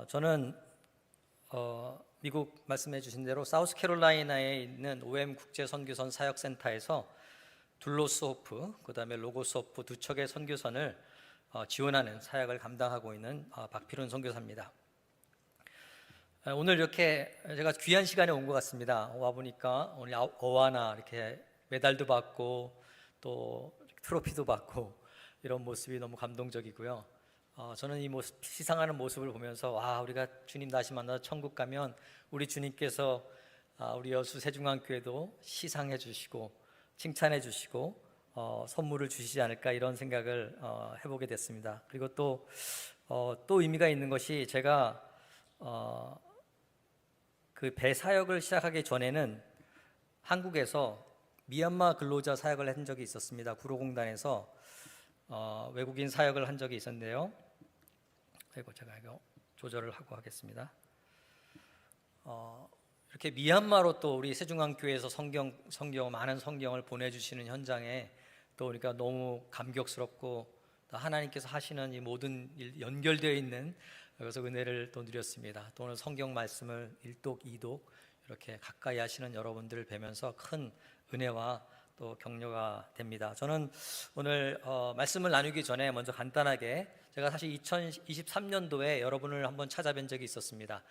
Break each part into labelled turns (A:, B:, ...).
A: 저는 미국 말씀해 주신 대로 사우스캐롤라이나에 있는 OM 국제 선교선 사역센터에서 둘로스 호프, 그다음에 로고스 호프 두 척의 선교선을 지원하는 사역을 감당하고 있는 박필훈 선교사입니다. 오늘 이렇게 제가 귀한 시간에 온 것 같습니다. 와 보니까 오늘 어와나 이렇게 메달도 받고 또 트로피도 받고 이런 모습이 너무 감동적이고요. 저는 이 모습, 시상하는 모습을 보면서 우리가 주님 다시 만나서 천국 가면 우리 주님께서 우리 여수 세중앙교회도 시상해 주시고 칭찬해 주시고 선물을 주시지 않을까 이런 생각을 해보게 됐습니다. 그리고 또 의미가 있는 것이 제가 그 배 사역을 시작하기 전에는 한국에서 미얀마 근로자 사역을 한 적이 있었습니다. 구로공단에서 외국인 사역을 한 적이 있었는데요. 제가 이거 조절을 하고 하겠습니다. 이렇게 미얀마로 또 우리 세중앙교회에서 많은 성경을 보내주시는 현장에 또 우리가 너무 감격스럽고 또 하나님께서 하시는 이 모든 일 연결되어 있는 그래서 은혜를 또 누렸습니다. 또 오늘 성경 말씀을 1독, 2독 이렇게 가까이 하시는 여러분들을 뵈면서 큰 은혜와 또 격려가 됩니다. 저는 오늘 말씀을 나누기 전에 먼저 간단하게 제가 사실 2023년도에 여러분을 한번 찾아뵌 적이 있었습니다.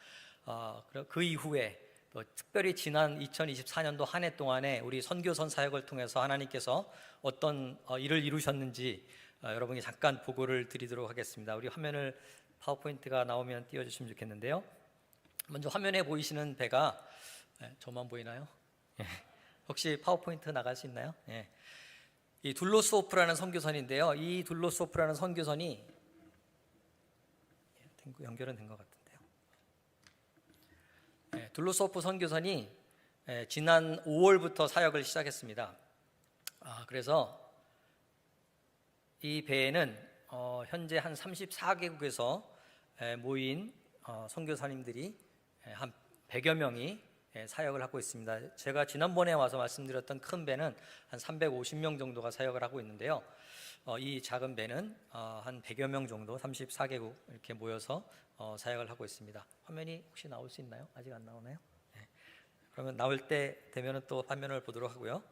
A: 그 이후에 또 특별히 지난 2024년도 한 해 동안에 우리 선교선 사역을 통해서 하나님께서 어떤 일을 이루셨는지 여러분이 잠깐 보고를 드리도록 하겠습니다. 우리 화면을 파워포인트가 나오면 띄워주시면 좋겠는데요. 먼저 화면에 보이시는 배가 저만 보이나요? 혹시 파워포인트 나갈 수 있나요? 이 둘로스 호프라는 선교선인데요. 이 둘로스 호프라는 선교선이 연결은 된 것 같은데요. 둘로스 호프 선교선이 지난 5월부터 사역을 시작했습니다. 그래서 이 배에는 현재 한 34개국에서 모인 선교사님들이 한 100여 명이 사역을 하고 있습니다. 제가 지난번에 와서 말씀드렸던 큰 배는 한 350명 정도가 사역을 하고 있는데요. 이 작은 배는 한 100여 명 정도 34개국 이렇게 모여서 사역을 하고 있습니다. 화면이 혹시 나올 수 있나요? 아직 안 나오나요? 그러면 나올 때 되면 또 화면을 보도록 하고요.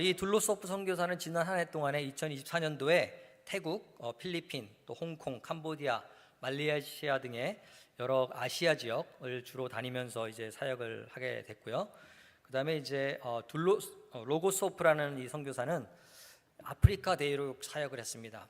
A: 이 둘로스 호프 선교사는 지난 한 해 동안에 2024년도에 태국, 필리핀, 또 홍콩, 캄보디아, 말레이시아 등의 여러 아시아 지역을 주로 다니면서 이제 사역을 하게 됐고요. 그다음에 이제 로고스 호프라는 이 선교사는 아프리카 대륙 사역을 했습니다.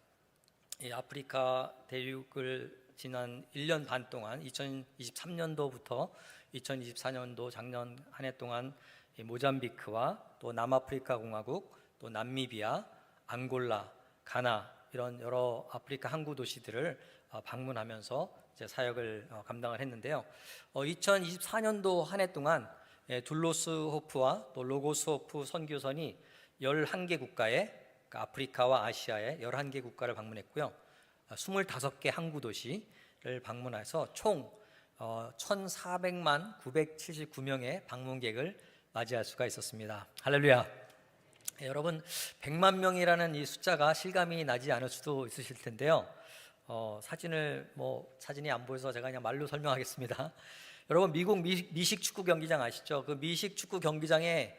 A: 이 아프리카 대륙을 지난 1년 반 동안 2023년도부터 2024년도 작년 한 해 동안 모잠비크와 또 남아프리카 공화국, 또 남미비아, 앙골라, 가나 이런 여러 아프리카 항구 도시들을 방문하면서 이제 사역을 감당을 했는데요. 2024년도 한 해 동안 둘로스 호프와 또 로고스 호프 선교선이 11개 국가에 그러니까 아프리카와 아시아의 11개 국가를 방문했고요. 25개 항구 도시를 방문해서 총 1,400만 979명의 방문객을 맞이할 수가 있었습니다. 할렐루야. 여러분 100만 명이라는 이 숫자가 실감이 나지 않을 수도 있으실 텐데요. 사진이 안 보여서 제가 그냥 말로 설명하겠습니다. 여러분 미국 미식 축구 경기장 아시죠? 그 미식 축구 경기장에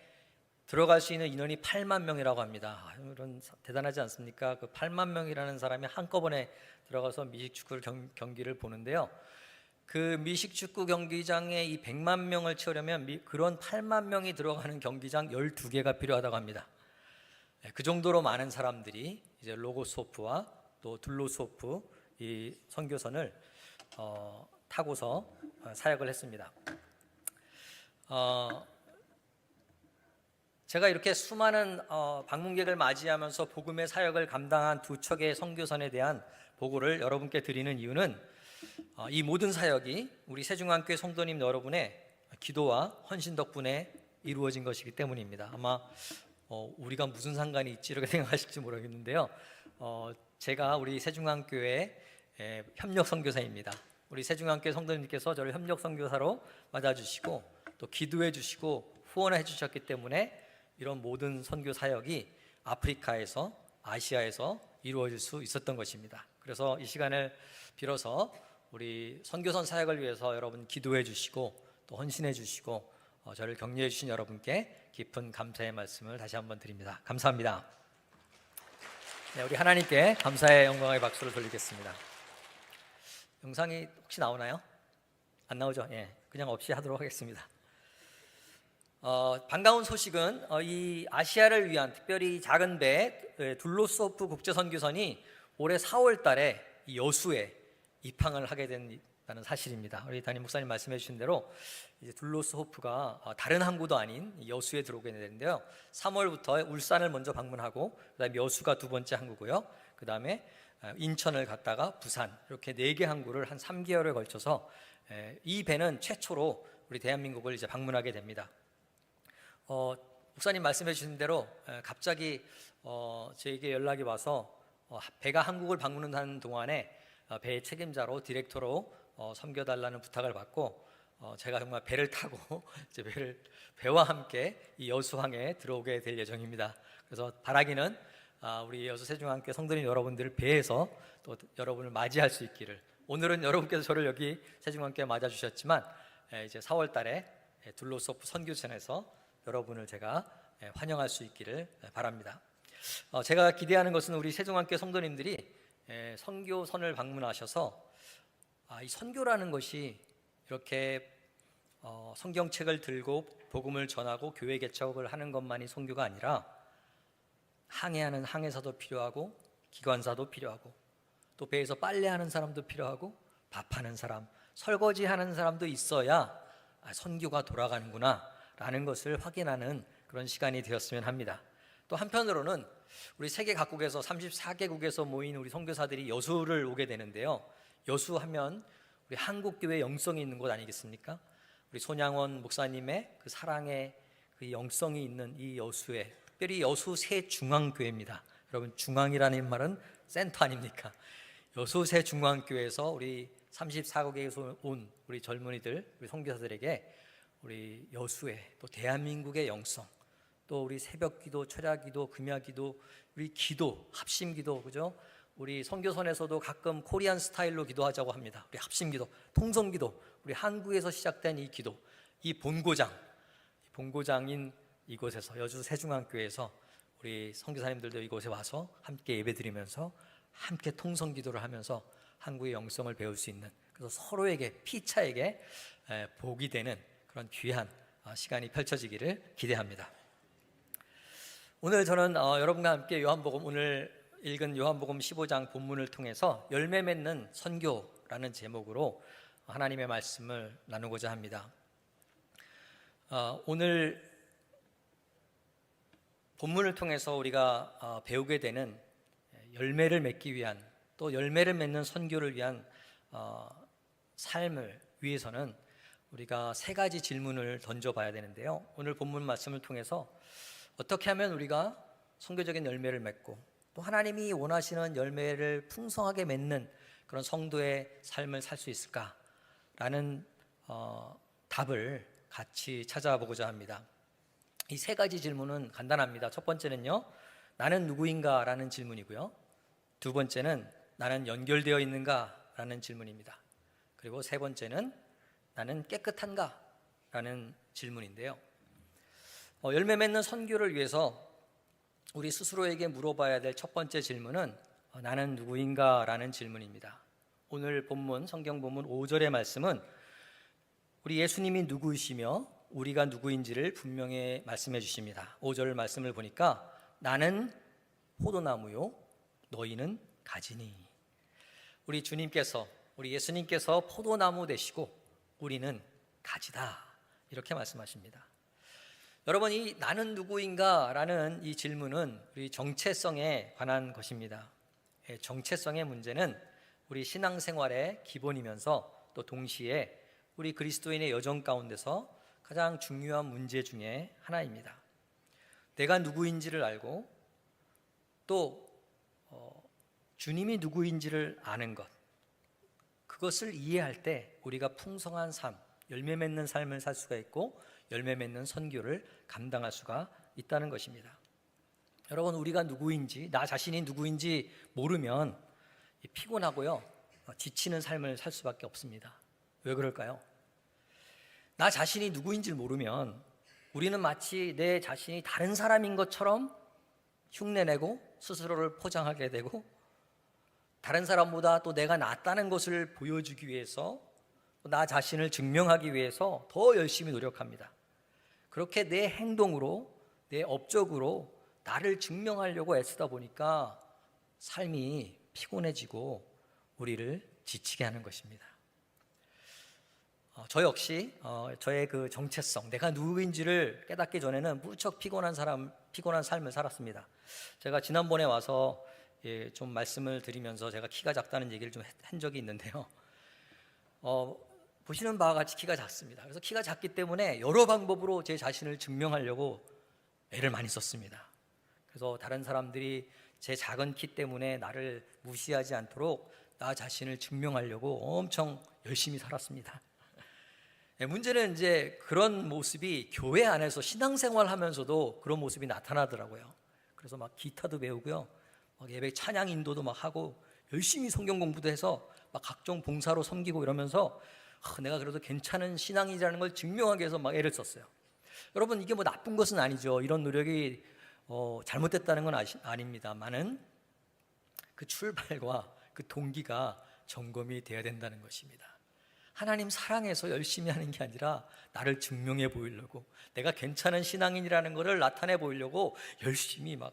A: 들어갈 수 있는 인원이 8만 명이라고 합니다. 이런 대단하지 않습니까? 그 8만 명이라는 사람이 한꺼번에 들어가서 미식 축구 경기를 보는데요. 그 미식 축구 경기장에 이 100만 명을 채우려면 그런 8만 명이 들어가는 경기장 12개가 필요하다고 합니다. 그 정도로 많은 사람들이 이제 로고스 호프와 또 둘로스 호프 이 선교선을 타고서 사역을 했습니다. 제가 이렇게 수많은 방문객을 맞이하면서 복음의 사역을 감당한 두 척의 선교선에 대한 보고를 여러분께 드리는 이유는 이 모든 사역이 우리 세중앙교회 성도님 여러분의 기도와 헌신 덕분에 이루어진 것이기 때문입니다. 아마 우리가 무슨 상관이 있지 이렇게 생각하실지 모르겠는데요. 제가 우리 세중앙교회 협력 선교사입니다. 우리 세중앙교회 성도님께서 저를 협력 선교사로 맞아주시고 또 기도해 주시고 후원해 주셨기 때문에 이런 모든 선교 사역이 아프리카에서 아시아에서 이루어질 수 있었던 것입니다. 그래서 이 시간을 빌어서 우리 선교선 사역을 위해서 여러분 기도해 주시고 또 헌신해 주시고 저를 격려해 주신 여러분께 깊은 감사의 말씀을 다시 한번 드립니다. 감사합니다. 네, 우리 하나님께 감사의 영광의 박수를 돌리겠습니다. 영상이 혹시 나오나요? 안 나오죠? 예, 그냥 없이 하도록 하겠습니다. 반가운 소식은 이 아시아를 위한 특별히 작은 배 둘로스호프 국제선교선이 올해 4월 달에 여수에 입항을 하게 된다는 사실입니다. 우리 담임 목사님 말씀해 주신 대로 이제 둘로스호프가 다른 항구도 아닌 여수에 들어오게 되는데요. 3월부터 울산을 먼저 방문하고 그다음에 여수가 두 번째 항구고요. 그다음에 인천을 갔다가 부산 이렇게 4개 항구를 한 3개월에 걸쳐서 이 배는 최초로 우리 대한민국을 이제 방문하게 됩니다. 목사님 말씀해 주신 대로 갑자기 저에게 연락이 와서 배가 한국을 방문하는 동안에 배의 책임자로 디렉터로 섬겨달라는 부탁을 받고 제가 정말 배를 타고 이제 배와 함께 이 여수항에 들어오게 될 예정입니다. 그래서 바라기는 우리 여수 세중항교회 성도님 여러분들을 배에서 또 여러분을 맞이할 수 있기를. 오늘은 여러분께서 저를 여기 세중항교회에 맞아주셨지만 이제 4월 달에 둘로스호프 선교선에서 여러분을 제가 환영할 수 있기를 바랍니다. 제가 기대하는 것은 우리 세종학교 성도님들이 선교선을 방문하셔서 이 선교라는 것이 이렇게 성경책을 들고 복음을 전하고 교회 개척을 하는 것만이 선교가 아니라 항해하는 항해사도 필요하고 기관사도 필요하고 또 배에서 빨래하는 사람도 필요하고 밥하는 사람, 설거지하는 사람도 있어야 선교가 돌아가는구나 라는 것을 확인하는 그런 시간이 되었으면 합니다. 또 한편으로는 우리 세계 각국에서 34개국에서 모인 우리 선교사들이 여수를 오게 되는데요. 여수하면 우리 한국교회 영성이 있는 곳 아니겠습니까? 우리 손양원 목사님의 그 사랑의 그 영성이 있는 이 여수에, 특별히 여수 새중앙교회입니다. 여러분, 중앙이라는 말은 센터 아닙니까? 여수 새중앙교회에서 우리 34개국에서 온 우리 젊은이들, 우리 선교사들에게 우리 여수의 또 대한민국의 영성, 또 우리 새벽기도, 철야기도, 금야기도, 우리 기도, 합심기도, 그죠? 우리 선교선에서도 가끔 코리안 스타일로 기도하자고 합니다. 우리 합심기도, 통성기도, 우리 한국에서 시작된 이 기도, 이 본고장인 이곳에서 여주 세중앙교회에서 우리 선교사님들도 이곳에 와서 함께 예배드리면서 함께 통성기도를 하면서 한국의 영성을 배울 수 있는, 그래서 서로에게 피차에게 복이 되는 그런 귀한 시간이 펼쳐지기를 기대합니다. 오늘 저는 여러분과 함께 요한복음, 오늘 읽은 요한복음 15장 본문을 통해서 열매 맺는 선교라는 제목으로 하나님의 말씀을 나누고자 합니다. 오늘 본문을 통해서 우리가 배우게 되는 열매를 맺기 위한, 또 열매를 맺는 선교를 위한 삶을 위해서는 우리가 3가지 질문을 던져봐야 되는데요. 오늘 본문 말씀을 통해서 어떻게 하면 우리가 선교적인 열매를 맺고 또 하나님이 원하시는 열매를 풍성하게 맺는 그런 성도의 삶을 살 수 있을까라는 답을 같이 찾아보고자 합니다. 이 3가지 질문은 간단합니다. 첫 번째는요, 나는 누구인가? 라는 질문이고요. 두 번째는 나는 연결되어 있는가? 라는 질문입니다. 그리고 세 번째는 나는 깨끗한가? 라는 질문인데요. 열매 맺는 선교를 위해서 우리 스스로에게 물어봐야 될 첫 번째 질문은 나는 누구인가? 라는 질문입니다. 오늘 본문, 성경 본문 5절의 말씀은 우리 예수님이 누구이시며 우리가 누구인지를 분명히 말씀해 주십니다. 5절 말씀을 보니까 나는 포도나무요 너희는 가지니. 우리 주님께서, 우리 예수님께서 포도나무 되시고 우리는 가지다, 이렇게 말씀하십니다. 여러분, 이 나는 누구인가? 라는 이 질문은 우리 정체성에 관한 것입니다. 정체성의 문제는 우리 신앙생활의 기본이면서 또 동시에 우리 그리스도인의 여정 가운데서 가장 중요한 문제 중에 하나입니다. 내가 누구인지를 알고 또 주님이 누구인지를 아는 것, 그것을 이해할 때 우리가 풍성한 삶, 열매 맺는 삶을 살 수가 있고 열매 맺는 선교를 감당할 수가 있다는 것입니다. 여러분, 우리가 누구인지, 나 자신이 누구인지 모르면 피곤하고요, 지치는 삶을 살 수밖에 없습니다. 왜 그럴까요? 나 자신이 누구인지를 모르면 우리는 마치 내 자신이 다른 사람인 것처럼 흉내내고 스스로를 포장하게 되고, 다른 사람보다 또 내가 낫다는 것을 보여주기 위해서, 나 자신을 증명하기 위해서 더 열심히 노력합니다. 그렇게 내 행동으로, 내 업적으로 나를 증명하려고 애쓰다 보니까 삶이 피곤해지고 우리를 지치게 하는 것입니다. 저 역시 저의 그 정체성, 내가 누구인지를 깨닫기 전에는 무척 피곤한 삶을 살았습니다. 제가 지난번에 와서 좀 말씀을 드리면서 제가 키가 작다는 얘기를 좀 한 적이 있는데요. 보시는 바와 같이 키가 작습니다. 그래서 키가 작기 때문에 여러 방법으로 제 자신을 증명하려고 애를 많이 썼습니다. 그래서 다른 사람들이 제 작은 키 때문에 나를 무시하지 않도록 나 자신을 증명하려고 엄청 열심히 살았습니다. 문제는 이제 그런 모습이 교회 안에서 신앙생활 하면서도 그런 모습이 나타나더라고요. 그래서 막 기타도 배우고요, 막 예배 찬양 인도도 막 하고 열심히 성경 공부도 해서 막 각종 봉사로 섬기고 이러면서 내가 그래도 괜찮은 신앙이라는 걸 증명하기 위해서 막 애를 썼어요. 여러분, 이게 뭐 나쁜 것은 아니죠. 이런 노력이 잘못됐다는 건 아닙니다만은 그 출발과 그 동기가 점검이 돼야 된다는 것입니다. 하나님 사랑해서 열심히 하는 게 아니라 나를 증명해 보이려고, 내가 괜찮은 신앙인이라는 것을 나타내 보이려고 열심히 막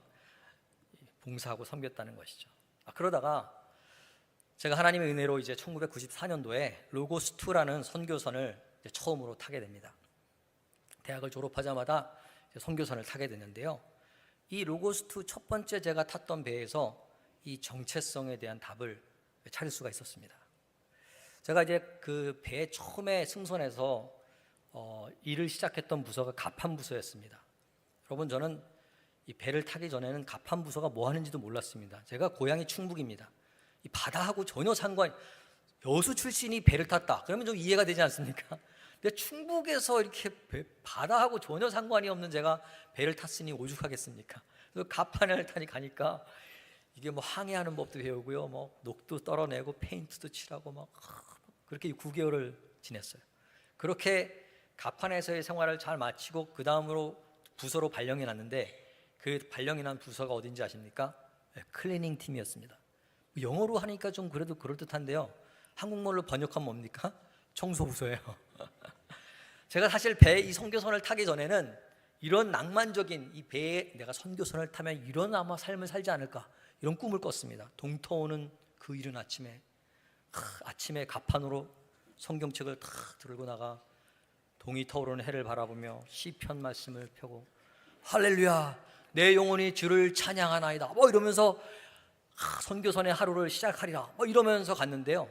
A: 봉사하고 섬겼다는 것이죠. 그러다가 제가 하나님의 은혜로 이제 1994년도에 로고스2라는 선교선을 이제 처음으로 타게 됩니다. 대학을 졸업하자마자 선교선을 타게 됐는데요, 이 로고스2 첫 번째 제가 탔던 배에서 이 정체성에 대한 답을 찾을 수가 있었습니다. 제가 이제 그 배에 처음에 승선해서 일을 시작했던 부서가 가판부서였습니다. 여러분, 저는 이 배를 타기 전에는 가판부서가 뭐 하는지도 몰랐습니다. 제가 고향이 충북입니다. 이 바다하고 전혀 여수 출신이 배를 탔다 그러면 좀 이해가 되지 않습니까? 근데 충북에서 이렇게 바다하고 전혀 상관이 없는 제가 배를 탔으니 오죽하겠습니까? 그래서 가판을 가니까 이게 뭐 항해하는 법도 배우고요, 뭐 녹도 떨어내고 페인트도 칠하고 막 그렇게 9개월을 지냈어요. 그렇게 가판에서의 생활을 잘 마치고 그 다음으로 부서로 발령이 났는데, 그 발령이 난 부서가 어딘지 아십니까? 클리닝 팀이었습니다. 영어로 하니까 좀 그래도 그럴듯한데요, 한국말로 번역하면 뭡니까? 청소부서예요. 제가 사실 이 선교선을 타기 전에는 이런 낭만적인 이 배에 내가 선교선을 타면 이런 아마 삶을 살지 않을까, 이런 꿈을 꿨습니다. 동터오는 그 이른 아침에 가판으로 성경책을 탁 들고 나가 동이 터오르는 해를 바라보며 시편 말씀을 펴고 할렐루야 내 영혼이 주를 찬양하나이다 뭐 이러면서 선교선의 하루를 시작하리라 뭐 이러면서 갔는데요,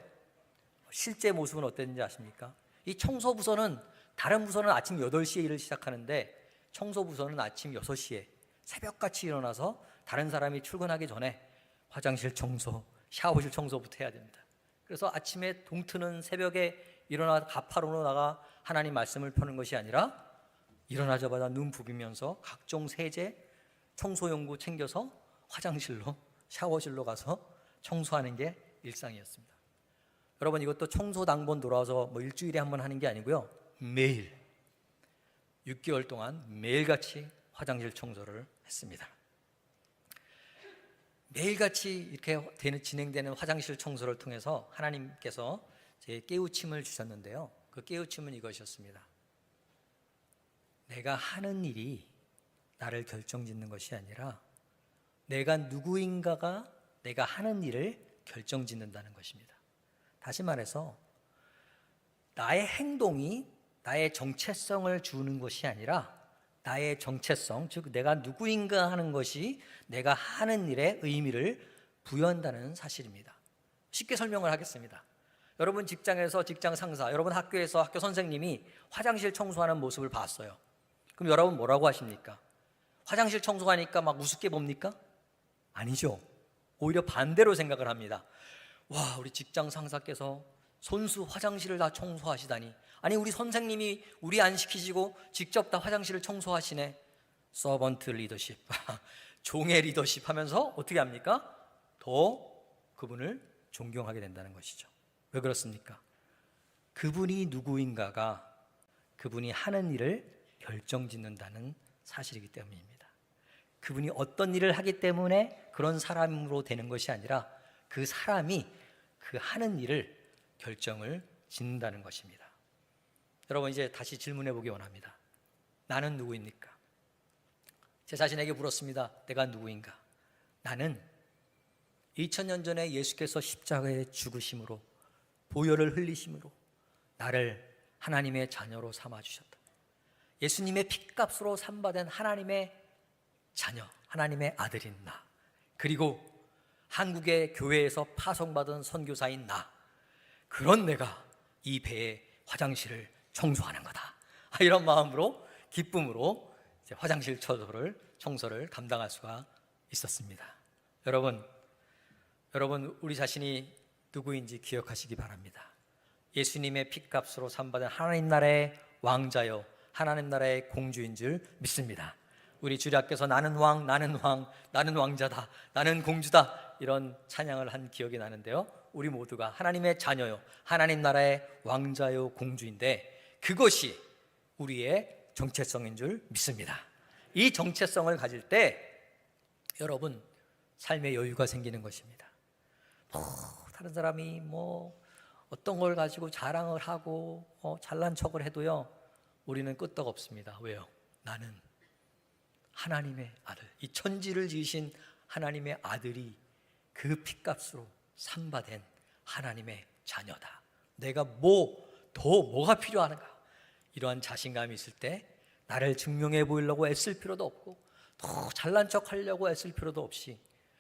A: 실제 모습은 어땠는지 아십니까? 이 청소부서는, 다른 부서는 아침 8시에 일을 시작하는데 청소부서는 아침 6시에 새벽같이 일어나서 다른 사람이 출근하기 전에 화장실 청소, 샤워실 청소부터 해야 됩니다. 그래서 아침에 동트는 새벽에 일어나 가파로로 나가 하나님 말씀을 펴는 것이 아니라 일어나자마자 눈 부비면서 각종 세제, 청소용구 챙겨서 화장실로, 샤워실로 가서 청소하는 게 일상이었습니다. 여러분, 이것도 청소당번 돌아와서 뭐 일주일에 한 번 하는 게 아니고요, 매일 6개월 동안 매일같이 화장실 청소를 했습니다. 매일같이 이렇게 진행되는 화장실 청소를 통해서 하나님께서 제 깨우침을 주셨는데요, 그 깨우침은 이것이었습니다. 내가 하는 일이 나를 결정짓는 것이 아니라 내가 누구인가가 내가 하는 일을 결정짓는다는 것입니다. 다시 말해서 나의 행동이 나의 정체성을 주는 것이 아니라 나의 정체성, 즉 내가 누구인가 하는 것이 내가 하는 일에 의미를 부여한다는 사실입니다. 쉽게 설명을 하겠습니다. 여러분 직장에서 직장 상사, 여러분 학교에서 학교 선생님이 화장실 청소하는 모습을 봤어요. 그럼 여러분 뭐라고 하십니까? 화장실 청소하니까 막 우습게 봅니까? 아니죠. 오히려 반대로 생각을 합니다. 와, 우리 직장 상사께서 손수 화장실을 다 청소하시다니, 아니 우리 선생님이 우리 안 시키시고 직접 다 화장실을 청소하시네. 서번트 리더십, 종의 리더십 하면서 어떻게 합니까? 더 그분을 존경하게 된다는 것이죠. 왜 그렇습니까? 그분이 누구인가가 그분이 하는 일을 결정짓는다는 사실이기 때문입니다. 그분이 어떤 일을 하기 때문에 그런 사람으로 되는 것이 아니라 그 사람이 그 하는 일을 결정을 짓는다는 것입니다. 여러분, 이제 다시 질문해 보기 원합니다. 나는 누구입니까? 제 자신에게 물었습니다. 내가 누구인가? 나는 2000년 전에 예수께서 십자가에 죽으심으로 보혈을 흘리심으로 나를 하나님의 자녀로 삼아주셨다. 예수님의 핏값으로 삼받은 하나님의 자녀, 하나님의 아들인 나, 그리고 한국의 교회에서 파송받은 선교사인 나, 그런 내가 이 배의 화장실을 청소하는 거다. 이런 마음으로, 기쁨으로 화장실 청소를 감당할 수가 있었습니다. 여러분, 우리 자신이 누구인지 기억하시기 바랍니다. 예수님의 핏값으로 삼받은 하나님 나라의 왕자요, 하나님 나라의 공주인 줄 믿습니다. 우리 주례학교에서 나는 왕, 나는 왕, 나는 왕자다, 나는 공주다, 이런 찬양을 한 기억이 나는데요, 우리 모두가 하나님의 자녀요, 하나님 나라의 왕자요, 공주인데 그것이 우리의 정체성인 줄 믿습니다. 이 정체성을 가질 때 여러분, 삶의 여유가 생기는 것입니다. 다른 사람이 어떤 걸 가지고 자랑을 하고 잘난 척을 해도요, 우리는 끄떡없습니다. 왜요? 나는 하나님의 아들, 이 천지를 지으신 하나님의 아들이 그 핏값으로 삼받은 하나님의 자녀다. 내가 뭐가 필요하는가? 이러한 자신감이 있을 때 나를 증명해 보이려고 애쓸 필요도 없고 더 잘난 척 하려고 애쓸 필요도 없이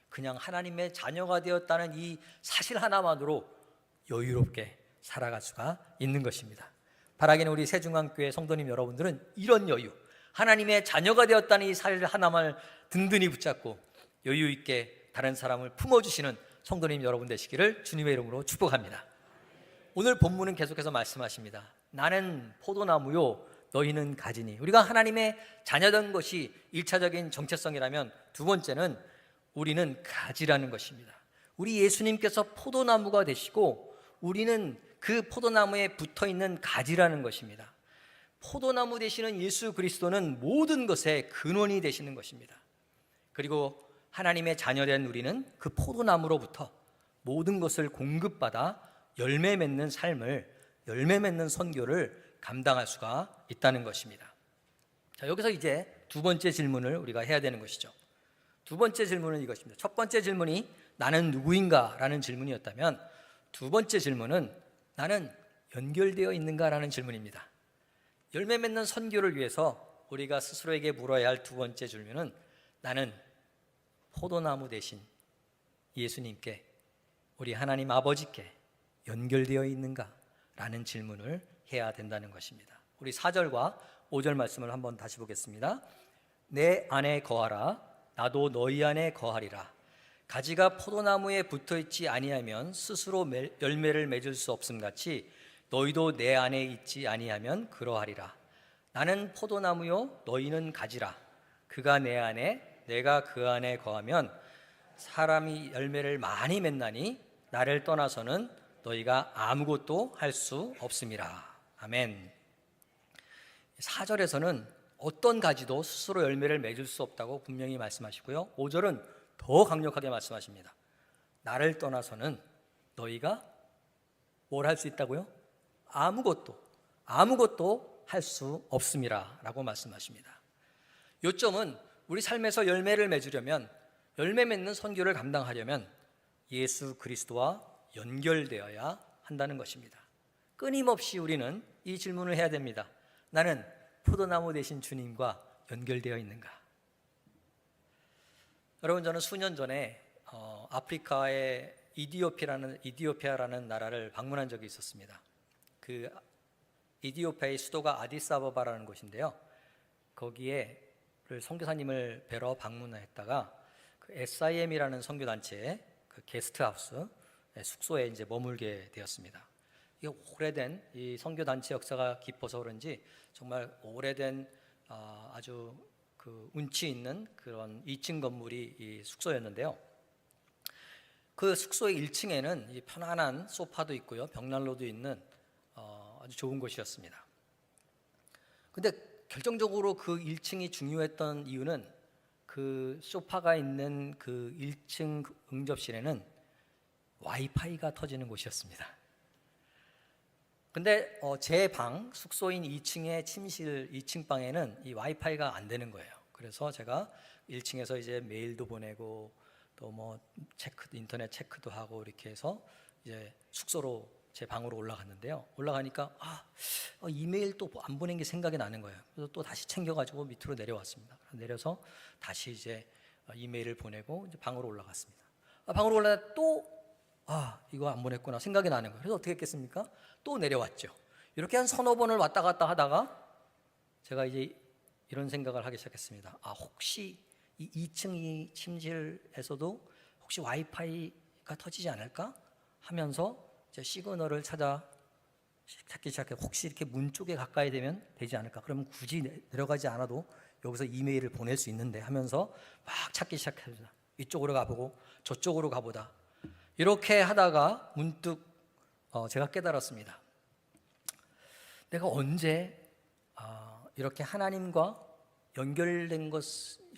A: 그냥 하나님의 자녀가 되었다는 이 사실 하나만으로 여유롭게 살아갈 수가 있는 것입니다. 바라기는 우리 새중앙교회 성도님 여러분들은 이런 여유, 하나님의 자녀가 되었다는 이 사실 하나만 든든히 붙잡고 여유 있게 다른 사람을 품어주시는 성도님 여러분 되시기를 주님의 이름으로 축복합니다. 오늘 본문은 계속해서 말씀하십니다. 나는 포도나무요, 너희는 가지니. 우리가 하나님의 자녀된 것이 1차적인 정체성이라면 두 번째는 우리는 가지라는 것입니다. 우리 예수님께서 포도나무가 되시고 우리는 그 포도나무에 붙어있는 가지라는 것입니다. 포도나무 되시는 예수 그리스도는 모든 것의 근원이 되시는 것입니다. 그리고 하나님의 자녀된 우리는 그 포도나무로부터 모든 것을 공급받아 열매 맺는 삶을, 열매 맺는 선교를 감당할 수가 있다는 것입니다. 자, 여기서 이제 두 번째 질문을 우리가 해야 되는 것이죠. 두 번째 질문은 이것입니다. 첫 번째 질문이 나는 누구인가? 라는 질문이었다면 두 번째 질문은 나는 연결되어 있는가? 라는 질문입니다. 열매 맺는 선교를 위해서 우리가 스스로에게 물어야 할 두 번째 질문은 나는 포도나무 대신 예수님께, 우리 하나님 아버지께 연결되어 있는가? 라는 질문을 해야 된다는 것입니다. 우리 4절과 5절 말씀을 한번 다시 보겠습니다. 내 안에 거하라, 나도 너희 안에 거하리라. 가지가 포도나무에 붙어있지 아니하면 스스로 열매를 맺을 수 없음같이 너희도 내 안에 있지 아니하면 그러하리라. 나는 포도나무요, 너희는 가지라. 그가 내 안에, 내가 그 안에 거하면 사람이 열매를 많이 맺나니 나를 떠나서는 너희가 아무것도 할 수 없음이라. 아멘. 4절에서는 어떤 가지도 스스로 열매를 맺을 수 없다고 분명히 말씀하시고요, 5절은 더 강력하게 말씀하십니다. 나를 떠나서는 너희가 뭘 할 수 있다고요? 아무것도 할 수 없음이라 라고 말씀하십니다. 요점은 우리 삶에서 열매를 맺으려면, 열매 맺는 선교를 감당하려면 예수 그리스도와 연결되어야 한다는 것입니다. 끊임없이 우리는 이 질문을 해야 됩니다. 나는 포도나무 되신 주님과 연결되어 있는가? 여러분, 저는 수년 전에 아프리카의 이디오피아라는 나라를 방문한 적이 있었습니다. 그 이디오피아의 수도가 아디스아바바라는 곳인데요, 거기에 선교사님을 뵈러 방문했다가 그 SIM이라는 선교단체의 그 게스트하우스 숙소에 이제 머물게 되었습니다. 이게 오래된 이 선교단체 역사가 깊어서 그런지 정말 오래된 아주 그 운치 있는 그런 2층 건물이 이 숙소였는데요, 그 숙소의 1층에는 편안한 소파도 있고요, 벽난로도 있는 아주 좋은 곳이었습니다. 근데 결정적으로 그 1층이 중요했던 이유는 그 소파가 있는 그 1층 응접실에는 와이파이가 터지는 곳이었습니다. 근데 제 방, 숙소인 2층의 침실 2층 방에는 이 와이파이가 안 되는 거예요. 그래서 제가 1층에서 이제 메일도 보내고 또 뭐 인터넷 체크도 하고 이렇게 해서 이제 숙소로 제 방으로 올라갔는데요. 올라가니까 이메일 또 안 보낸 게 생각이 나는 거예요. 그래서 또 다시 챙겨가지고 밑으로 내려왔습니다. 내려서 다시 이제 이메일을 보내고 이제 방으로 올라갔습니다. 방으로 올라가 또 이거 안 보냈구나 생각이 나는 거예요. 그래서 어떻게 했겠습니까? 또 내려왔죠. 이렇게 한 서너 번을 왔다 갔다 하다가 제가 이제 이런 생각을 하기 시작했습니다. 혹시 이 2층 이 침실에서도 혹시 와이파이가 터지지 않을까 하면서 이제 시그널을 찾기 시작해. 혹시 이렇게 문 쪽에 가까이 되면 되지 않을까? 그러면 굳이 내려가지 않아도 여기서 이메일을 보낼 수 있는데 하면서 막 찾기 시작합니다. 이쪽으로 가보고 저쪽으로 가보다. 이렇게 하다가 문득 제가 깨달았습니다. 내가 언제 이렇게 하나님과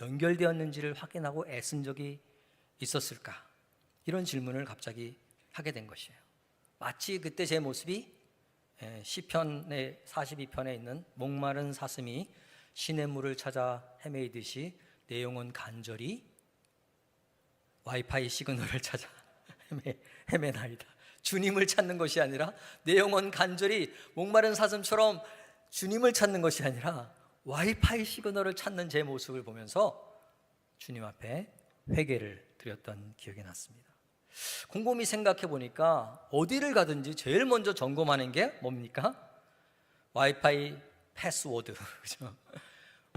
A: 연결되었는지를 확인하고 애쓴 적이 있었을까? 이런 질문을 갑자기 하게 된 것이에요. 마치 그때 제 모습이 시편의 42편에 있는 목마른 사슴이 시냇물을 찾아 헤매이듯이 내 영혼 간절히 와이파이 시그널을 찾아 헤매나이다. 주님을 찾는 것이 아니라 내 영혼 간절히 목마른 사슴처럼 주님을 찾는 것이 아니라 와이파이 시그널을 찾는 제 모습을 보면서 주님 앞에 회개를 드렸던 기억이 났습니다. 곰곰이 생각해 보니까 어디를 가든지 제일 먼저 점검하는 게 뭡니까? 와이파이 패스워드. 그죠?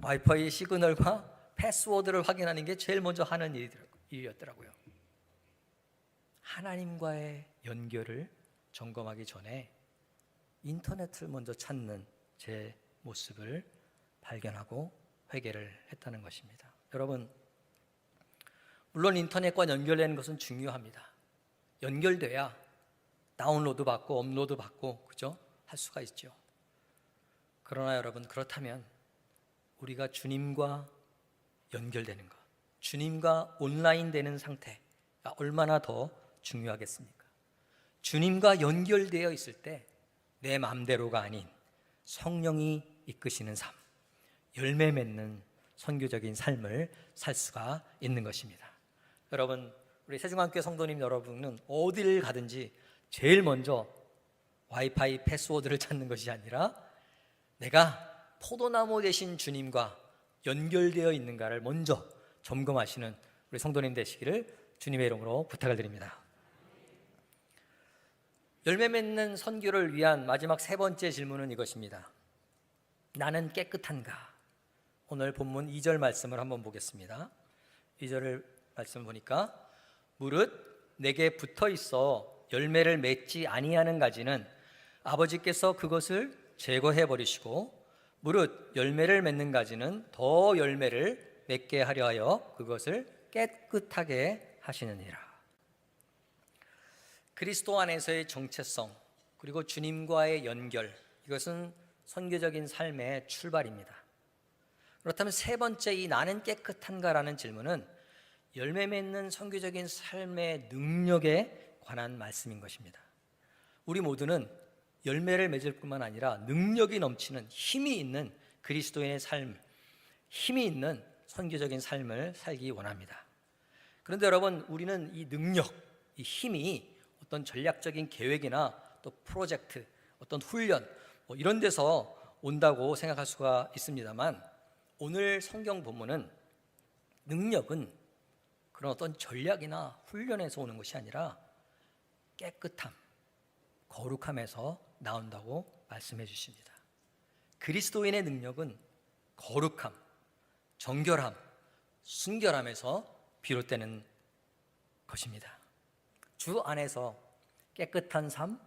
A: 와이파이 시그널과 패스워드를 확인하는 게 제일 먼저 하는 일이었더라고요. 하나님과의 연결을 점검하기 전에 인터넷을 먼저 찾는 제 모습을 발견하고 회개를 했다는 것입니다. 여러분, 물론 인터넷과 연결되는 것은 중요합니다. 연결돼야 다운로드 받고 업로드 받고 그죠? 할 수가 있죠. 그러나 여러분, 그렇다면 우리가 주님과 연결되는 것, 주님과 온라인 되는 상태가 얼마나 더 중요하겠습니까? 주님과 연결되어 있을 때 내 마음대로가 아닌 성령이 이끄시는 삶, 열매 맺는 선교적인 삶을 살 수가 있는 것입니다. 여러분, 우리 세중앙교회 성도님 여러분은 어디를 가든지 제일 먼저 와이파이 패스워드를 찾는 것이 아니라 내가 포도나무 되신 주님과 연결되어 있는가를 먼저 점검하시는 우리 성도님 되시기를 주님의 이름으로 부탁을 드립니다. 열매 맺는 선교를 위한 마지막 세 번째 질문은 이것입니다. 나는 깨끗한가? 오늘 본문 2절 말씀을 한번 보겠습니다. 2절 말씀 보니까 무릇 내게 붙어 있어 열매를 맺지 아니하는 가지는 아버지께서 그것을 제거해 버리시고 무릇 열매를 맺는 가지는 더 열매를 맺게 하려 하여 그것을 깨끗하게 하시느니라. 그리스도 안에서의 정체성 그리고 주님과의 연결, 이것은 선교적인 삶의 출발입니다. 그렇다면 세 번째 이 나는 깨끗한가라는 질문은 열매 맺는 선교적인 삶의 능력에 관한 말씀인 것입니다. 우리 모두는 열매를 맺을 뿐만 아니라 능력이 넘치는 힘이 있는 그리스도인의 삶, 힘이 있는 선교적인 삶을 살기 원합니다. 그런데 여러분, 우리는 이 능력, 이 힘이 어떤 전략적인 계획이나 또 프로젝트, 어떤 훈련 이런 데서 온다고 생각할 수가 있습니다만, 오늘 성경 본문은 능력은 그런 어떤 전략이나 훈련에서 오는 것이 아니라 깨끗함, 거룩함에서 나온다고 말씀해 주십니다. 그리스도인의 능력은 거룩함, 정결함, 순결함에서 비롯되는 것입니다. 주 안에서 깨끗한 삶,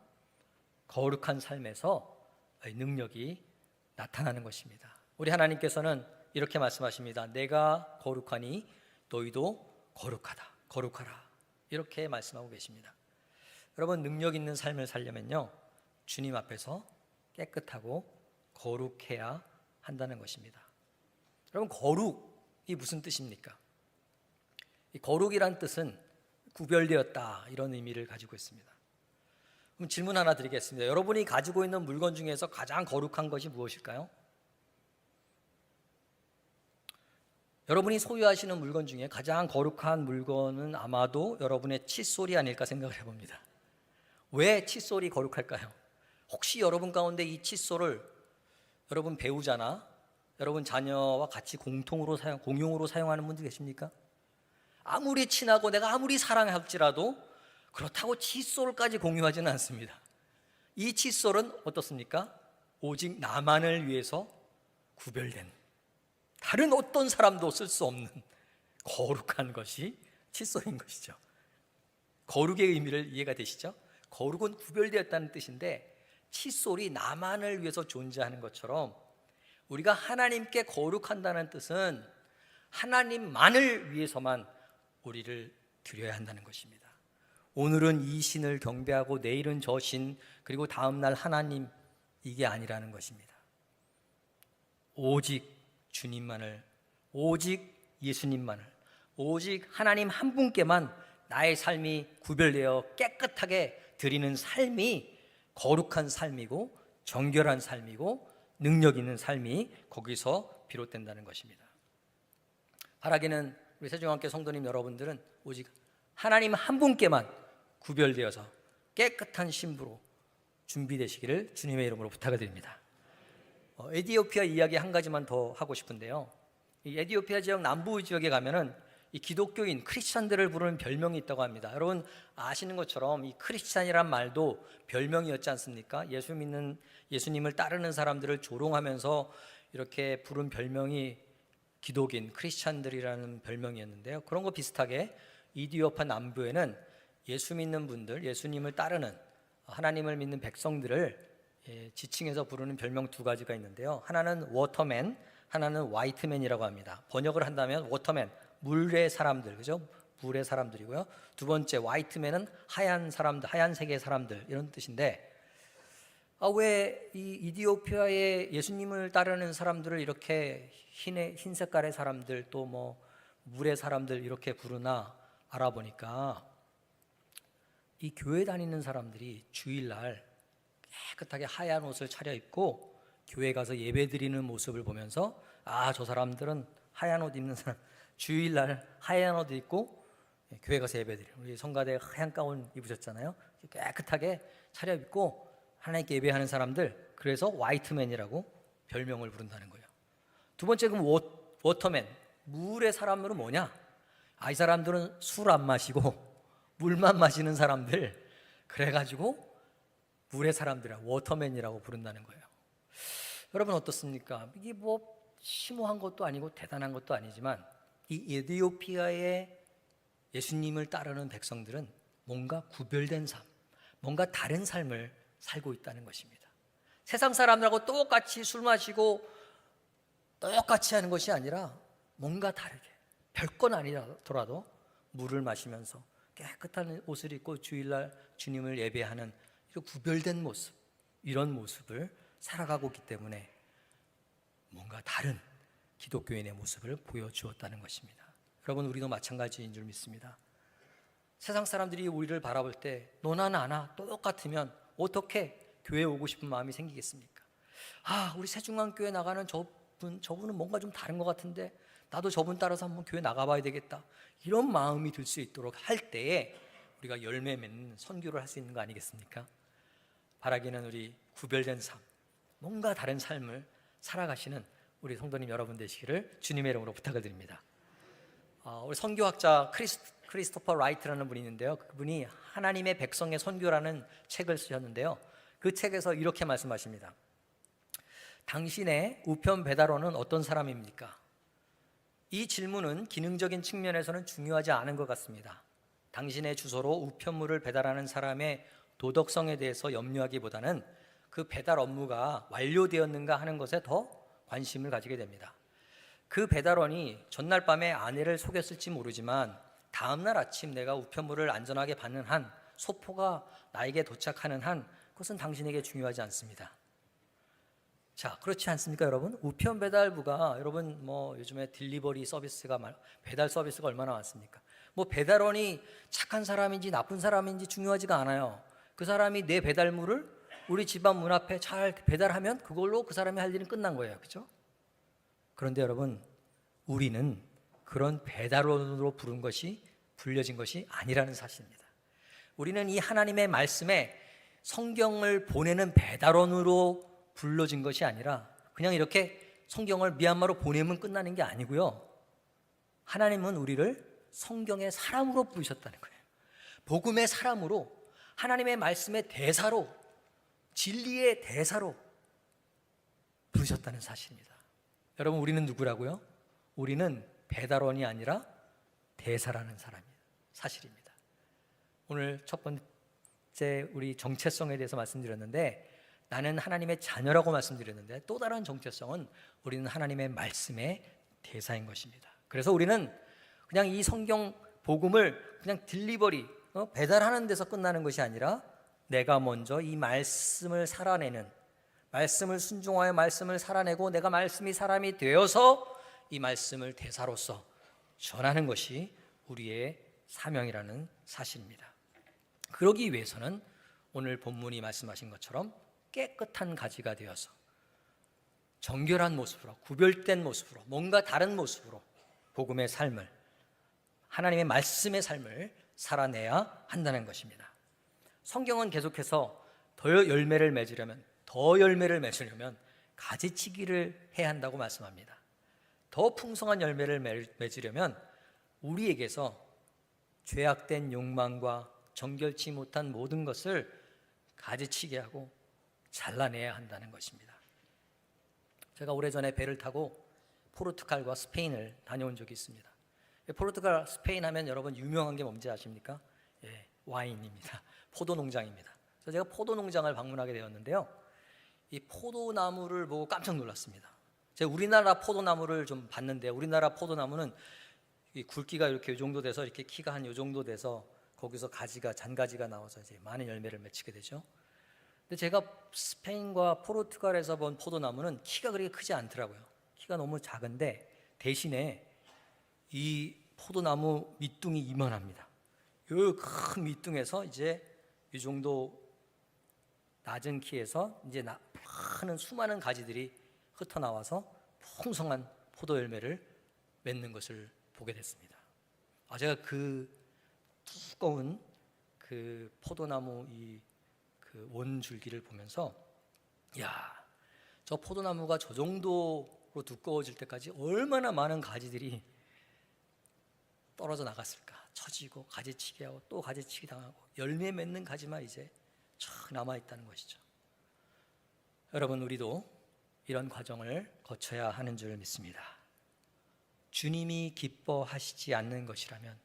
A: 거룩한 삶에서 능력이 나타나는 것입니다. 우리 하나님께서는 이렇게 말씀하십니다. 내가 거룩하니 너희도 거룩하다, 거룩하라. 이렇게 말씀하고 계십니다. 여러분, 능력 있는 삶을 살려면요, 주님 앞에서 깨끗하고 거룩해야 한다는 것입니다. 여러분, 거룩이 무슨 뜻입니까? 이 거룩이란 뜻은 구별되었다, 이런 의미를 가지고 있습니다. 그럼 질문 하나 드리겠습니다. 여러분이 가지고 있는 물건 중에서 가장 거룩한 것이 무엇일까요? 여러분이 소유하시는 물건 중에 가장 거룩한 물건은 아마도 여러분의 칫솔이 아닐까 생각을 해봅니다. 왜 칫솔이 거룩할까요? 혹시 여러분 가운데 이 칫솔을 여러분 배우자나 여러분 자녀와 같이 공용으로 사용하는 분들 계십니까? 아무리 친하고 내가 아무리 사랑할지라도 그렇다고 칫솔까지 공유하지는 않습니다. 이 칫솔은 어떻습니까? 오직 나만을 위해서 구별된, 다른 어떤 사람도 쓸 수 없는 거룩한 것이 칫솔인 것이죠. 거룩의 의미를 이해가 되시죠? 거룩은 구별되었다는 뜻인데, 칫솔이 나만을 위해서 존재하는 것처럼 우리가 하나님께 거룩한다는 뜻은 하나님만을 위해서만 우리를 드려야 한다는 것입니다. 오늘은 이 신을 경배하고 내일은 저 신, 그리고 다음 날 하나님, 이게 아니라는 것입니다. 오직 주님만을, 오직 예수님만을, 오직 하나님 한 분께만 나의 삶이 구별되어 깨끗하게 드리는 삶이 거룩한 삶이고 정결한 삶이고 능력 있는 삶이 거기서 비롯된다는 것입니다. 바라기는 우리 세종함께 성도님 여러분들은 오직 하나님 한 분께만 구별되어서 깨끗한 신부로 준비되시기를 주님의 이름으로 부탁을 드립니다. 에티오피아 이야기 한 가지만 더 하고 싶은데요, 이 에티오피아 지역 남부 지역에 가면은 이 기독교인 크리스찬들을 부르는 별명이 있다고 합니다. 여러분 아시는 것처럼 이 크리스찬이란 말도 별명이었지 않습니까? 예수님을 따르는 사람들을 조롱하면서 이렇게 부른 별명이 기독인 크리스찬들이라는 별명이었는데요, 그런 거 비슷하게 이디오피아 남부에는 예수 믿는 분들, 예수님을 따르는 하나님을 믿는 백성들을 지칭해서 부르는 별명 두 가지가 있는데요, 하나는 워터맨, 하나는 화이트맨이라고 합니다. 번역을 한다면 워터맨, 물의 사람들, 그죠? 물의 사람들이고요, 두 번째 화이트맨은 하얀 사람들, 하얀색의 사람들, 이런 뜻인데, 왜 이 이디오피아의 예수님을 따르는 사람들을 이렇게 흰 색깔의 사람들, 또 뭐 물의 사람들 이렇게 부르나 알아보니까, 이 교회 다니는 사람들이 주일날 깨끗하게 하얀 옷을 차려입고 교회 가서 예배 드리는 모습을 보면서, 저 사람들은 하얀 옷 입는 사람, 주일날 하얀 옷 입고 교회 가서 예배 드리는, 우리 성가대 하얀 가운 입으셨잖아요. 깨끗하게 차려입고 하나님께 예배하는 사람들, 그래서 화이트맨이라고 별명을 부른다는 거예요. 두 번째, 그럼 워터맨, 물의 사람들은 뭐냐? 이 사람들은 술 안 마시고 물만 마시는 사람들, 그래가지고 물의 사람들이라 워터맨이라고 부른다는 거예요. 여러분 어떻습니까? 이게 뭐 심오한 것도 아니고 대단한 것도 아니지만, 이 에티오피아의 예수님을 따르는 백성들은 뭔가 구별된 삶, 뭔가 다른 삶을 살고 있다는 것입니다. 세상 사람들하고 똑같이 술 마시고 똑같이 하는 것이 아니라 뭔가 다르게, 별건 아니더라도 물을 마시면서 깨끗한 옷을 입고 주일날 주님을 예배하는 이런 구별된 모습, 이런 모습을 살아가고 있기 때문에 뭔가 다른 기독교인의 모습을 보여주었다는 것입니다. 여러분, 우리도 마찬가지인 줄 믿습니다. 세상 사람들이 우리를 바라볼 때 너나 나나 똑같으면 어떻게 교회에 오고 싶은 마음이 생기겠습니까? 우리 세중앙교회 나가는 저분은 뭔가 좀 다른 것 같은데 나도 저분 따라서 한번 교회 나가봐야 되겠다, 이런 마음이 들 수 있도록 할 때에 우리가 열매 맺는 선교를 할 수 있는 거 아니겠습니까? 바라기는 우리 구별된 삶, 뭔가 다른 삶을 살아가시는 우리 성도님 여러분 되시기를 주님의 이름으로 부탁을 드립니다. 우리 선교학자 크리스토퍼 라이트라는 분이 있는데요, 그분이 하나님의 백성의 선교라는 책을 쓰셨는데요, 그 책에서 이렇게 말씀하십니다. 당신의 우편 배달원은 어떤 사람입니까? 이 질문은 기능적인 측면에서는 중요하지 않은 것 같습니다. 당신의 주소로 우편물을 배달하는 사람의 도덕성에 대해서 염려하기보다는 그 배달 업무가 완료되었는가 하는 것에 더 관심을 가지게 됩니다. 그 배달원이 전날 밤에 아내를 속였을지 모르지만 다음날 아침 내가 우편물을 안전하게 받는 한, 소포가 나에게 도착하는 한, 그것은 당신에게 중요하지 않습니다. 자, 그렇지 않습니까, 여러분? 우편 배달부가, 여러분 뭐 요즘에 딜리버리 서비스가, 배달 서비스가 얼마나 많습니까? 뭐 배달원이 착한 사람인지 나쁜 사람인지 중요하지가 않아요. 그 사람이 내 배달물을 우리 집안 문 앞에 잘 배달하면 그걸로 그 사람이 할 일은 끝난 거예요. 그죠? 그런데 여러분, 우리는 그런 배달원으로 불려진 것이 아니라는 사실입니다. 우리는 이 하나님의 말씀에 성경을 보내는 배달원으로 불러진 것이 아니라 그냥 이렇게 성경을 미얀마로 보내면 끝나는 게 아니고요. 하나님은 우리를 성경의 사람으로 부르셨다는 거예요. 복음의 사람으로, 하나님의 말씀의 대사로, 진리의 대사로 부르셨다는 사실입니다. 여러분, 우리는 누구라고요? 우리는 배달원이 아니라 대사라는 사실입니다. 오늘 첫 번째 우리 정체성에 대해서 말씀드렸는데, 나는 하나님의 자녀라고 말씀드렸는데, 또 다른 정체성은 우리는 하나님의 말씀의 대사인 것입니다. 그래서 우리는 그냥 이 성경 복음을 그냥 딜리버리, 배달하는 데서 끝나는 것이 아니라 내가 먼저 이 말씀을 살아내는, 말씀을 순종하여 말씀을 살아내고 내가 말씀이 사람이 되어서 이 말씀을 대사로서 전하는 것이 우리의 사명이라는 사실입니다. 그러기 위해서는 오늘 본문이 말씀하신 것처럼 깨끗한 가지가 되어서 정결한 모습으로, 구별된 모습으로, 뭔가 다른 모습으로 복음의 삶을, 하나님의 말씀의 삶을 살아내야 한다는 것입니다. 성경은 계속해서 더 열매를 맺으려면 가지치기를 해야 한다고 말씀합니다. 더 풍성한 열매를 맺으려면 우리에게서 죄악된 욕망과 정결치 못한 모든 것을 가지치게 하고 잘라내야 한다는 것입니다. 제가 오래전에 배를 타고 포르투갈과 스페인을 다녀온 적이 있습니다. 포르투갈, 스페인 하면 여러분 유명한 게 뭔지 아십니까? 와인입니다. 포도 농장입니다. 그래서 제가 포도 농장을 방문하게 되었는데요. 이 포도나무를 보고 깜짝 놀랐습니다. 제가 우리나라 포도나무를 좀 봤는데, 우리나라 포도나무는 이 굵기가 이렇게 이 정도 돼서, 이렇게 키가 한 이 정도 돼서 거기서 잔가지가 나와서 이제 많은 열매를 맺히게 되죠. 근데 제가 스페인과 포르투갈에서 본 포도나무는 키가 그렇게 크지 않더라고요. 키가 너무 작은데 대신에 이 포도나무 밑둥이 이만합니다. 이 큰 밑둥에서 이제 이 정도 낮은 키에서 이제 많은 수많은 가지들이 흩어나와서 풍성한 포도 열매를 맺는 것을 보게 됐습니다. 제가 그 두꺼운 그 포도나무 그 원줄기를 보면서, 저 포도나무가 저 정도로 두꺼워질 때까지 얼마나 많은 가지들이 떨어져 나갔을까. 처지고 가지치기 하고 또 가지치기 당하고 열매 맺는 가지만 이제 쫙 남아있다는 것이죠. 여러분, 우리도 이런 과정을 거쳐야 하는 줄 믿습니다. 주님이 기뻐하시지 않는 것이라면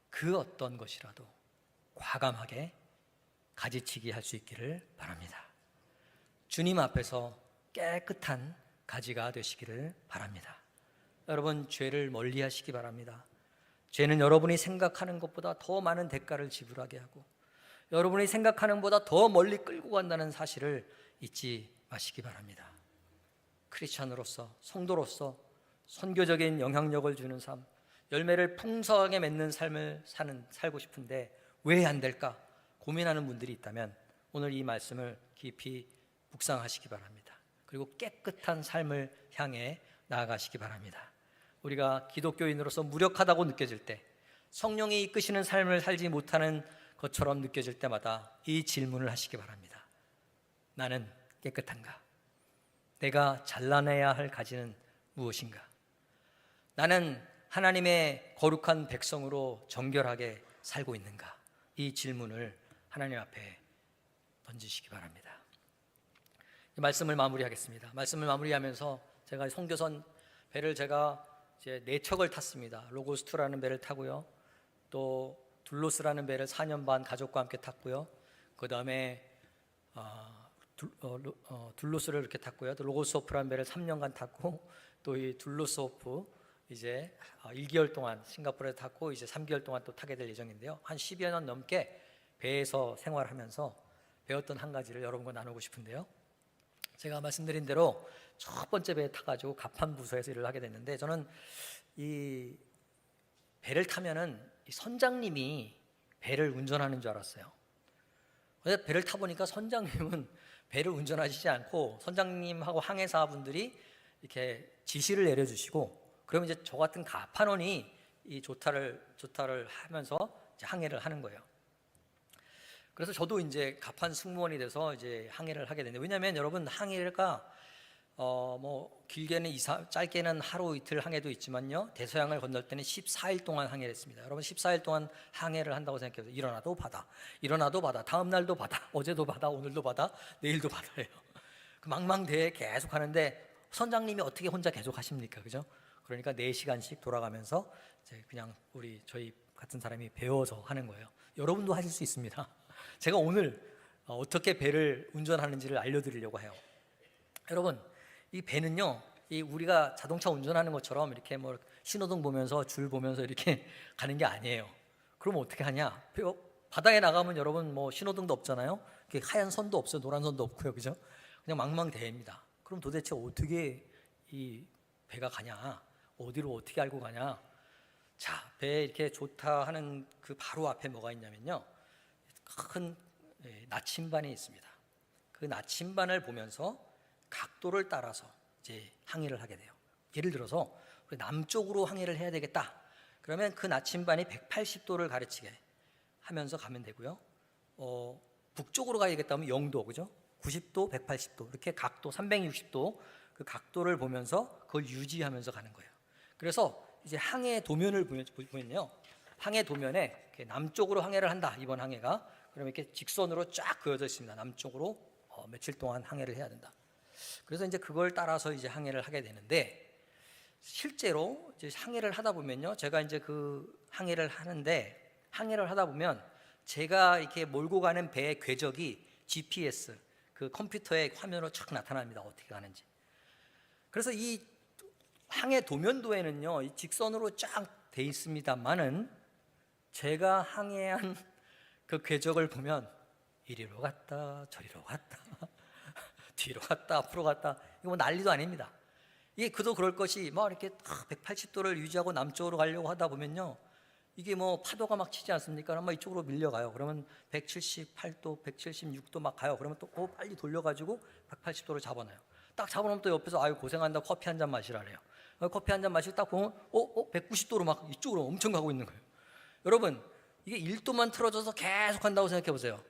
A: 그 어떤 것이라도 과감하게 가지치기 할 수 있기를 바랍니다. 주님 앞에서 깨끗한 가지가 되시기를 바랍니다. 여러분, 죄를 멀리 하시기 바랍니다. 죄는 여러분이 생각하는 것보다 더 많은 대가를 지불하게 하고 여러분이 생각하는 것보다 더 멀리 끌고 간다는 사실을 잊지 마시기 바랍니다. 크리스찬으로서, 성도로서 선교적인 영향력을 주는 삶, 열매를 풍성하게 맺는 삶을 살고 싶은데 왜 안 될까 고민하는 분들이 있다면 오늘 이 말씀을 깊이 묵상하시기 바랍니다. 그리고 깨끗한 삶을 향해 나아가시기 바랍니다. 우리가 기독교인으로서 무력하다고 느껴질 때, 성령이 이끄시는 삶을 살지 못하는 것처럼 느껴질 때마다 이 질문을 하시기 바랍니다. 나는 깨끗한가? 내가 잘라내야 할 가지는 무엇인가? 나는 하나님의 거룩한 백성으로 정결하게 살고 있는가? 이 질문을 하나님 앞에 던지시기 바랍니다. 이 말씀을 마무리하겠습니다. 말씀을 마무리하면서 제가 선교선 배를 제가 이제 4척을 탔습니다. 로고스2라는 배를 타고요. 또 둘로스라는 배를 4년 반 가족과 함께 탔고요. 그 다음에 둘로스를 이렇게 탔고요. 또 로고스오프라는 배를 3년간 탔고 또 이 둘로스오프 이제 1개월 동안 싱가포르에 탔고 이제 3개월 동안 또 타게 될 예정인데요. 한 10여 년 넘게 배에서 생활하면서 배웠던 한 가지를 여러분과 나누고 싶은데요. 제가 말씀드린 대로 첫 번째 배에 타가지고 갑판 부서에서 일을 하게 됐는데, 저는 이 배를 타면은 이 선장님이 배를 운전하는 줄 알았어요. 근데 배를 타보니까 선장님은 배를 운전하시지 않고 선장님하고 항해사분들이 이렇게 지시를 내려주시고, 그러면 이제 저 같은 가판원이 이 조타를 하면서 이제 항해를 하는 거예요. 그래서 저도 이제 가판 승무원이 돼서 이제 항해를 하게 됐는데, 왜냐하면 여러분 항해가 뭐 길게는 짧게는 하루 이틀 항해도 있지만요, 대서양을 건널 때는 14일 동안 항해를 했습니다. 여러분 14일 동안 항해를 한다고 생각해보세요. 일어나도 바다, 다음 날도 바다, 어제도 바다, 오늘도 바다, 내일도 바다예요. 그 망망대해 계속 하는데 선장님이 어떻게 혼자 계속 하십니까? 그죠? 그러니까 4시간씩 돌아가면서 이제 그냥 저희 같은 사람이 배워서 하는 거예요. 여러분도 하실 수 있습니다. 제가 오늘 어떻게 배를 운전하는지를 알려드리려고 해요. 여러분, 이 배는요, 우리가 자동차 운전하는 것처럼 이렇게 뭐 신호등 보면서 줄 보면서 이렇게 가는 게 아니에요. 그럼 어떻게 하냐? 바다에 나가면 여러분 뭐 신호등도 없잖아요. 하얀 선도 없어요. 노란 선도 없고요. 그죠? 그냥 망망대해입니다. 그럼 도대체 어떻게 이 배가 가냐? 어디로 어떻게 알고 가냐? 자, 배에 이렇게 좋다 하는 그 바로 앞에 뭐가 있냐면요, 큰 나침반이 있습니다. 그 나침반을 보면서 각도를 따라서 이제 항해를 하게 돼요. 예를 들어서 우리 남쪽으로 항해를 해야 되겠다. 그러면 그 나침반이 180도를 가르치게 하면서 가면 되고요. 북쪽으로 가야겠다 하면 0도, 그죠? 90도, 180도 이렇게 각도 360도 그 각도를 보면서 그걸 유지하면서 가는 거예요. 그래서 이제 항해 도면을 보면요, 항해 도면에 이렇게 남쪽으로 항해를 한다. 이번 항해가 그러면 이렇게 직선으로 쫙 그어져 있습니다. 남쪽으로 며칠 동안 항해를 해야 된다. 그래서 이제 그걸 따라서 이제 항해를 하게 되는데, 실제로 이제 항해를 하다 보면요, 제가 이제 그 항해를 하다 보면 제가 이렇게 몰고 가는 배의 궤적이 GPS 그 컴퓨터의 화면으로 쫙 나타납니다. 어떻게 가는지. 그래서 이 항해 도면도에는요, 이 직선으로 쫙 돼 있습니다만은 제가 항해한 그 궤적을 보면 이리로 갔다 저리로 갔다 뒤로 갔다 앞으로 갔다, 이거 뭐 난리도 아닙니다. 이게 그도 그럴 것이 막 이렇게 180도를 유지하고 남쪽으로 가려고 하다 보면요, 이게 뭐 파도가 막 치지 않습니까? 아마 이쪽으로 밀려가요. 그러면 178도, 176도 막 가요. 그러면 또 빨리 돌려가지고 180도를 잡아놔요. 딱 잡아놓으면 또 옆에서 아유 고생한다, 커피 한 잔 마시라래요. 커피 한 잔 마시고 딱 보면 190도로 막 이쪽으로 엄청 가고 있는 거예요. 여러분, 이게 1도만 틀어져서 계속 한다고 생각해 보세요.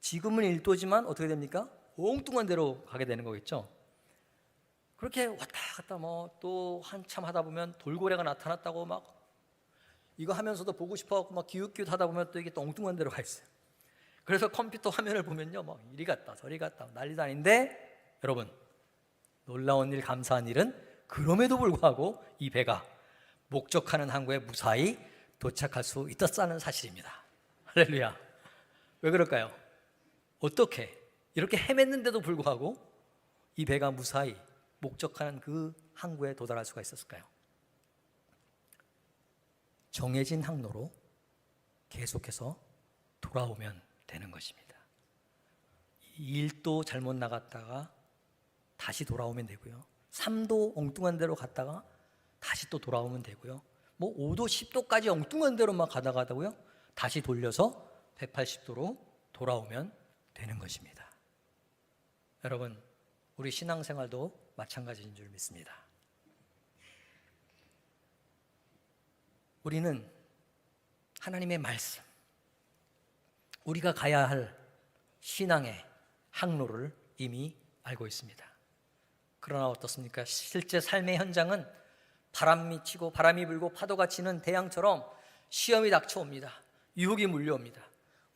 A: 지금은 1도지만 어떻게 됩니까? 엉뚱한 데로 가게 되는 거겠죠. 그렇게 왔다 갔다 뭐 또 한참 하다 보면 돌고래가 나타났다고 막 이거 하면서도 보고 싶어갖고 막 기웃기웃 하다 보면 또 이게 또 엉뚱한 데로 가 있어요. 그래서 컴퓨터 화면을 보면요, 막 이리 갔다 저리 갔다 난리도 아닌데, 여러분 놀라운 일, 감사한 일은 그럼에도 불구하고 이 배가 목적하는 항구에 무사히 도착할 수 있었다는 사실입니다. 할렐루야. 왜 그럴까요? 어떻게 이렇게 헤맸는데도 불구하고 이 배가 무사히 목적하는 그 항구에 도달할 수가 있었을까요? 정해진 항로로 계속해서 돌아오면 되는 것입니다. 1도 잘못 나갔다가 다시 돌아오면 되고요, 3도 엉뚱한 데로 갔다가 다시 또 돌아오면 되고요, 뭐 5도 10도까지 엉뚱한 데로 막 가다가고요, 다시 돌려서 180도로 돌아오면 되는 것입니다. 여러분, 우리 신앙생활도 마찬가지인 줄 믿습니다. 우리는 하나님의 말씀, 우리가 가야 할 신앙의 항로를 이미 알고 있습니다. 그러나 어떻습니까? 실제 삶의 현장은 바람이 치고 바람이 불고 파도가 치는 대양처럼 시험이 닥쳐옵니다. 유혹이 물려옵니다.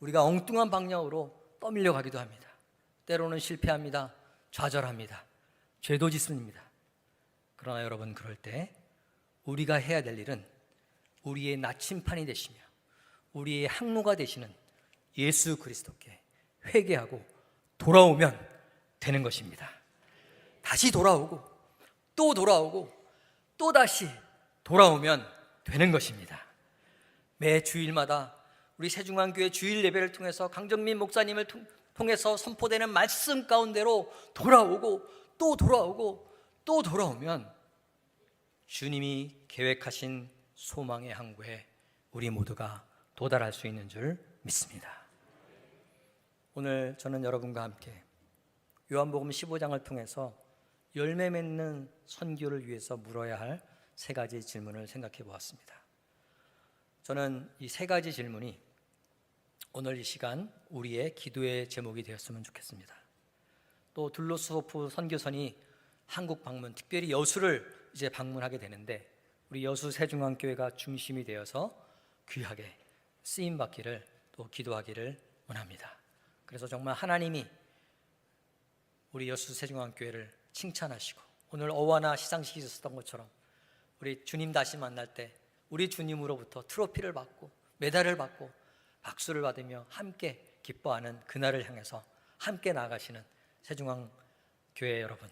A: 우리가 엉뚱한 방향으로 떠밀려 가기도 합니다. 때로는 실패합니다. 좌절합니다. 죄도 짓습니다. 그러나 여러분, 그럴 때 우리가 해야 될 일은 우리의 나침판이 되시며 우리의 항로가 되시는 예수 그리스도께 회개하고 돌아오면 되는 것입니다. 다시 돌아오고 또 돌아오고 또다시 돌아오면 되는 것입니다. 매 주일마다 우리 세중앙교회 주일 예배를 통해서 강정민 목사님을 통해서 선포되는 말씀 가운데로 돌아오고 또 돌아오고 또 돌아오면 주님이 계획하신 소망의 항구에 우리 모두가 도달할 수 있는 줄 믿습니다. 오늘 저는 여러분과 함께 요한복음 15장을 통해서 열매 맺는 선교를 위해서 물어야 할 세 가지 질문을 생각해 보았습니다. 저는 이 세 가지 질문이 오늘 이 시간 우리의 기도의 제목이 되었으면 좋겠습니다. 또 둘로스호프 선교선이 한국 방문, 특별히 여수를 이제 방문하게 되는데 우리 여수 세중앙교회가 중심이 되어서 귀하게 쓰임받기를 또 기도하기를 원합니다. 그래서 정말 하나님이 우리 여수 세중앙교회를 칭찬하시고 오늘 어와나 시상식이 있었던 것처럼 우리 주님 다시 만날 때 우리 주님으로부터 트로피를 받고 메달을 받고 박수를 받으며 함께 기뻐하는 그날을 향해서 함께 나아가시는 세중앙교회 여러분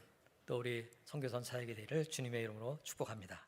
A: 또 우리 선교선 사역이 되기를 주님의 이름으로 축복합니다.